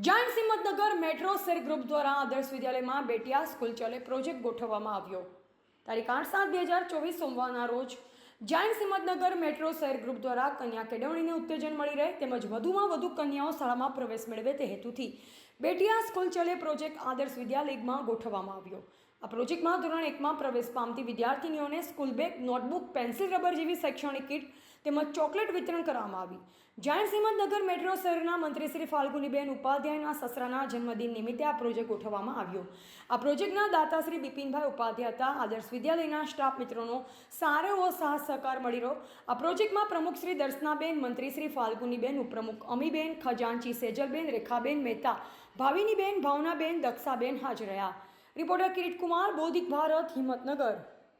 Jain Himmatnagar metro share group દ્વારા આદર્શ વિદ્યાલયમાં બેટિયા સ્કૂલ ચલે પ્રોજેક્ટ ગોઠવવામાં આવ્યો. તારીખ 8/7/2024 સોમવારના રોજ Jain Himmatnagar metro share group દ્વારા કન્યા કેળવણીને ઉત્તેજન મળી રહે તેમજ વધુમાં વધુ કન્યાઓ શાળામાં પ્રવેશ મેળવે તે હેતુથી બેટિયા સ્કૂલ ચલે પ્રોજેક્ટ આદર્શ વિદ્યાલયમાં ગોઠવવામાં આવ્યો. આ પ્રોજેક્ટમાં ધોરણ 1માં પ્રવેશ પામતી વિદ્યાર્થીનીઓને school bag, notebook, pencil rubber જેવી શૈક્ષણિક કીટ તેમજ ચોકલેટ વિતરણ કરવામાં આવી. જૈન હિંમતનગર મેટ્રો શહેરના મંત્રી શ્રી ફાલ્ગુનીબેન ઉપાધ્યાયના સસરાના જન્મદિન નિમિત્તે આ પ્રોજેક્ટ ગોઠવવામાં આવ્યો. આ પ્રોજેક્ટના દાતા શ્રી બિપિનભાઈ ઉપાધ્યાય હતા. આદર્શ વિદ્યાલયના સ્ટાફ મિત્રોનો સારો એવો સાહસ સહકાર મળી રહ્યો. આ પ્રોજેક્ટમાં પ્રમુખ શ્રી દર્શનાબેન, મંત્રી શ્રી ફાલ્ગુનીબેન, ઉપપ્રમુખ અમીબેન, ખજાનચી સેજલબેન, રેખાબેન મહેતા, ભાવિનીબેન, ભાવનાબેન, દક્ષાબેન હાજર રહ્યા. રિપોર્ટર કિરીટ કુમાર, બૌદ્ધિક ભારત, હિંમતનગર.